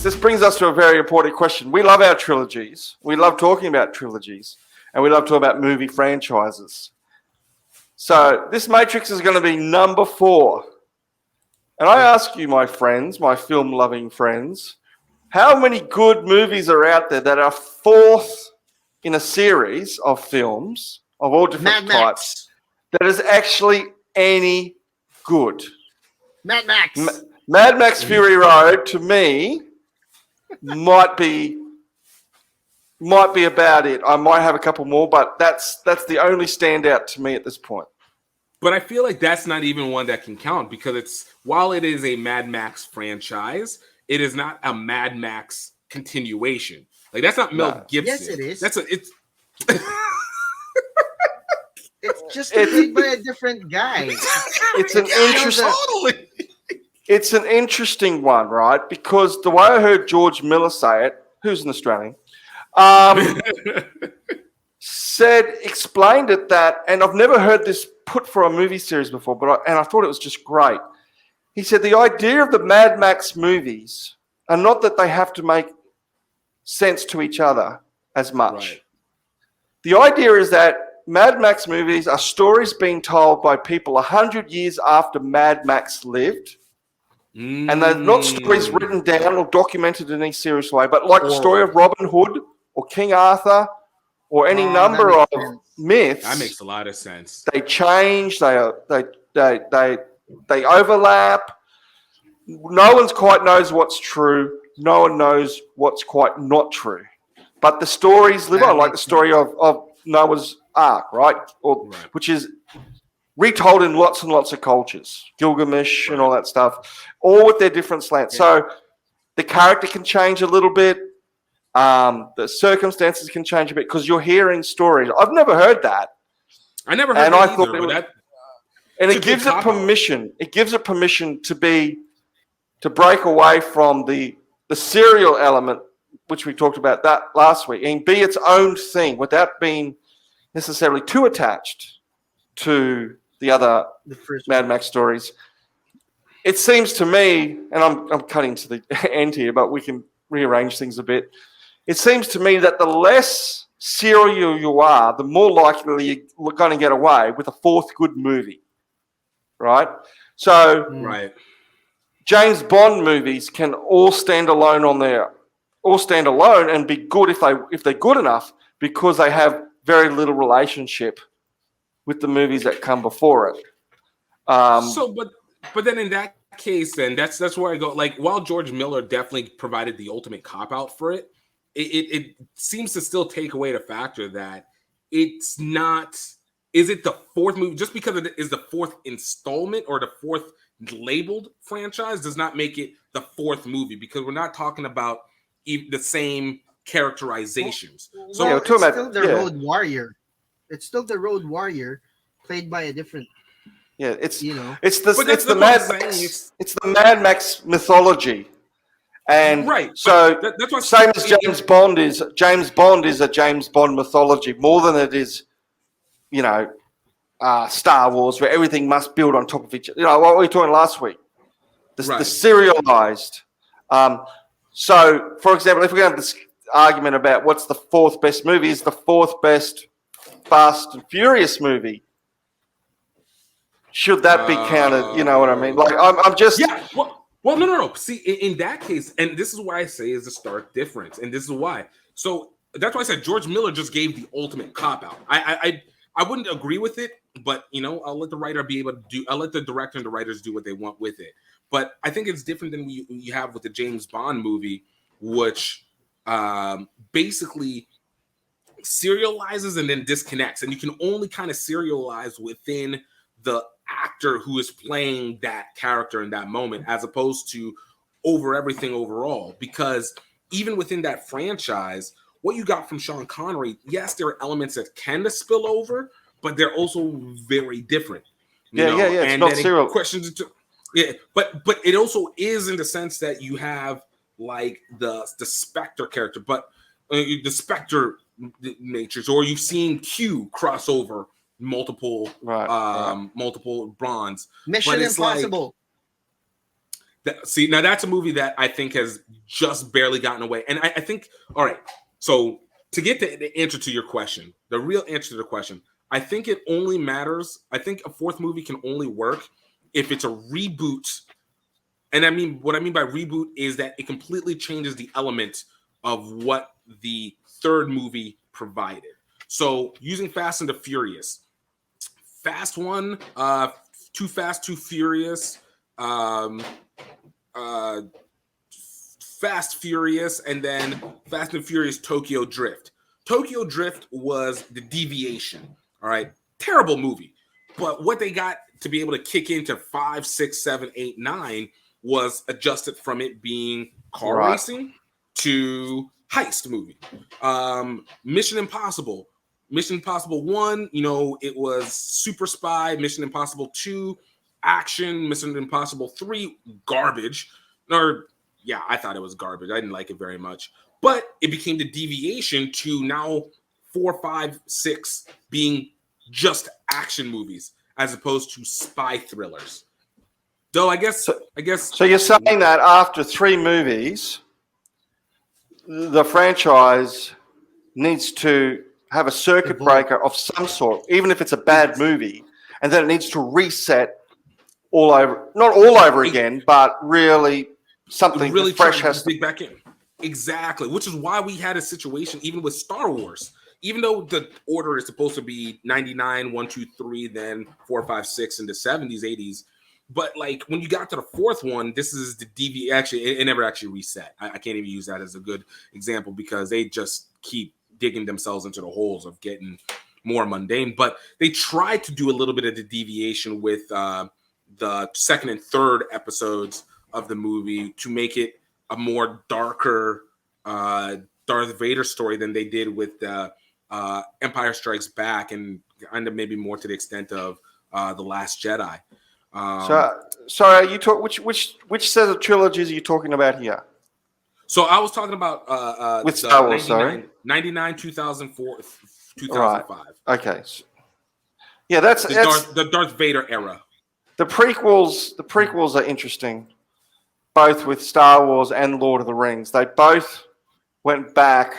this brings us to a very important question. We love our trilogies. We love talking about trilogies. And we love talking about movie franchises. So this Matrix is going to be number 4. And I ask you, my friends, my film-loving friends, how many good movies are out there that are 4th in a series of films of all different types that is actually any good? Mad Max. Mad Max Fury Road, to me, might be about it. I might have a couple more, but that's the only standout to me at this point. But I feel like that's not even one that can count because while it is a Mad Max franchise, it is not a Mad Max continuation. Like that's not Mel Gibson. Yes, it is. It's it's just played by a different guy. It's an interesting. It's an interesting one, right? Because the way I heard George Miller say it, who's an Australian, explained it that, and I've never heard this put for a movie series before, I thought it was just great. He said the idea of the Mad Max movies are not that they have to make sense to each other as much. Right. The idea is that Mad Max movies are stories being told by people 100 years after Mad Max lived. And they're not stories written down or documented in any serious way, but like the story of Robin Hood or King Arthur or any number of myths. That makes a lot of sense. They change. They overlap. No one quite knows what's true. No one knows what's quite not true. But the stories live on, like the story of Noah's Ark, right? Which is retold in lots and lots of cultures, Gilgamesh and all that stuff, all with their different slants. Yeah. So the character can change a little bit. The circumstances can change a bit because you're hearing stories. I've never heard that. I never heard that either. And it gives it permission. It gives it permission to break away from the serial element, which we talked about that last week, and be its own thing without being necessarily too attached to the other Mad Max stories. It seems to me, and I'm cutting to the end here, but we can rearrange things a bit. It seems to me that the less serial you are, the more likely you're going to get away with a 4th good movie, right? So, James Bond movies can all stand alone and be good if they're good enough because they have very little relationship with the movies that come before it. But then in that case, then that's where I go. Like, while George Miller definitely provided the ultimate cop-out for it, it seems to still take away the factor that it's not. Is it the 4th movie? Just because it is the 4th installment or the 4th labeled franchise does not make it the 4th movie, because we're not talking about the same characterizations. It's still the Road Warrior. It's still the Road Warrior played by a different. Yeah, it's the Mad Max mythology, and So that's what same as James Bond is. James Bond is a James Bond mythology more than it is, Star Wars, where everything must build on top of each other. What we were talking last week, the serialized. So, for example, if we're going to have this argument about what's the 4th best movie, is the 4th best Fast and Furious movie? Should that be counted? You know what I mean? Like, I'm just... Yeah, well, no. See, in that case, and this is why I say is a stark difference, and this is why. So, that's why I said George Miller just gave the ultimate cop-out. I wouldn't agree with it, but, I'll let the writer I'll let the director and the writers do what they want with it. But I think it's different than you have with the James Bond movie, which basically serializes and then disconnects. And you can only kind of serialize within the actor who is playing that character in that moment, as opposed to over everything overall. Because even within that franchise, what you got from Sean Connery, yes, there are elements that can spill over, but they're also very different. Yeah. It's and not then serial. Questions. Yeah, but it also is in the sense that you have like the Spectre character, but the Spectre natures, or you've seen Q cross over multiple multiple Bonds. Mission Impossible. See, now that's a movie that I think has just barely gotten away. And I think, all right, so to get the answer to your question, the real answer to the question, I think it only matters. I think a fourth movie can only work if it's a reboot. And I mean, what I mean by reboot is that it completely changes the element of what the third movie provided. So using Fast and the Furious, Fast 1, Too Fast, Too Furious, Fast Furious, and then Fast and Furious Tokyo Drift. Tokyo Drift was the deviation. All right, terrible movie. But what they got to be able to kick into 5, 6, 7, 8, 9 was adjusted from it being car racing to heist movie. Mission Impossible 1, it was super spy. Mission Impossible 2, action. Mission Impossible 3, garbage. I thought it was garbage. I didn't like it very much. But it became the deviation to now 4, 5, 6 being just action movies as opposed to spy thrillers. Though I guess. So you're saying that after 3 movies, the franchise needs to have a circuit breaker of some sort, even if it's a bad movie, and then it needs to reset all over, not all over again, but really something really fresh has to dig back in. Exactly, which is why we had a situation even with Star Wars. Even though the order is supposed to be 99, 1, 2, 3, then 4, 5, 6 in the 70s, 80s. But like when you got to the fourth one, this is the DV. Actually, it never actually reset. I can't even use that as a good example because they just keep digging themselves into the holes of getting more mundane. But they tried to do a little bit of the deviation with the second and third episodes of the movie to make it a more darker Darth Vader story than they did with Empire Strikes Back, and kind of maybe more to the extent of The Last Jedi. So you talk which set of trilogies are you talking about here? So I was talking about with Star Wars, 99, 2004, 2005. Right. Okay. Yeah, that's the Darth Vader era. The prequels are interesting, both with Star Wars and Lord of the Rings. They both went back,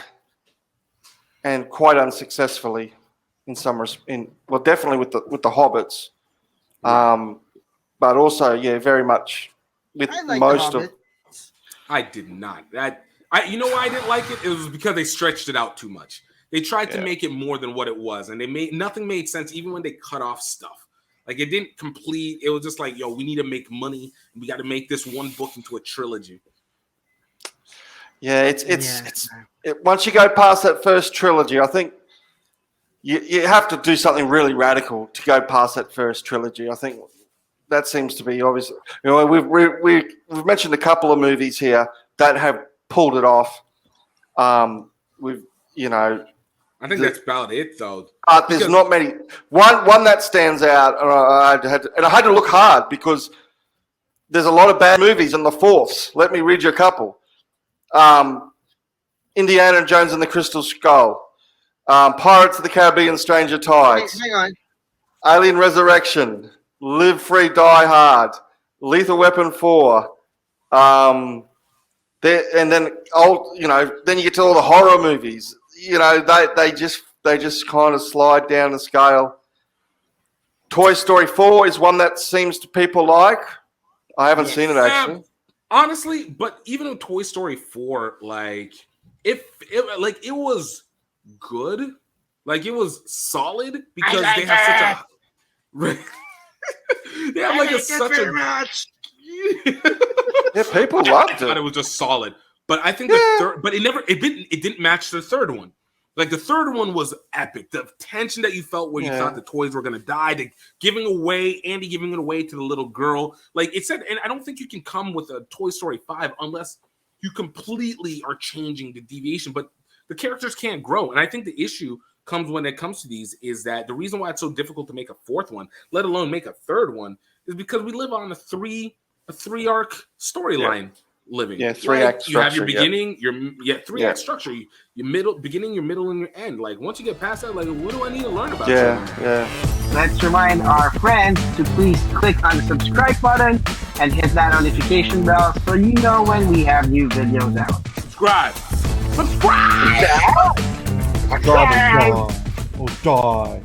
and quite unsuccessfully in some definitely with the Hobbits. But also, very much with most of. I did not. You know why I didn't like it? It was because they stretched it out too much. They tried to make it more than what it was, and nothing made sense even when they cut off stuff. Like it didn't complete. It was just like, we need to make money. We got to make this one book into a trilogy. Yeah, it's once you go past that first trilogy, I think you have to do something really radical to go past that first trilogy. I think that seems to be obvious. We've mentioned a couple of movies here that have pulled it off. I think that's about it, though. There's not many. One that stands out, and I had to look hard because there's a lot of bad movies in the fourths. Let me read you a couple. Indiana Jones and the Crystal Skull, Pirates of the Caribbean, Stranger Tides, hang on. Alien Resurrection, Live Free, Die Hard, Lethal Weapon 4, and then then you get to all the horror movies. They just kind of slide down the scale. Toy Story 4 is one that seems to people like. I haven't seen it actually. Honestly, but even in Toy Story 4, it was good. Like it was solid because they have such a they have like such a much. Yeah, people loved it. I thought it was just solid. But I think the third, but it didn't match the third one. Like the third one was epic. The tension that you felt where you thought the toys were gonna die, Andy giving it away to the little girl. Like it said, and I don't think you can come with a Toy Story 5 unless you completely are changing the deviation. But the characters can't grow. And I think the issue comes when it comes to these is that the reason why it's so difficult to make a fourth one, let alone make a third one, is because we live on a three arc storyline. Living. Yeah, 3-act structure. You have your beginning, your 3-act structure, your middle, beginning, your middle, and your end. Like once you get past that, like what do I need to learn about? Yeah. let's remind our friends to please click on the subscribe button and hit that notification bell so you know when we have new videos out. Subscribe. Die. Oh, die.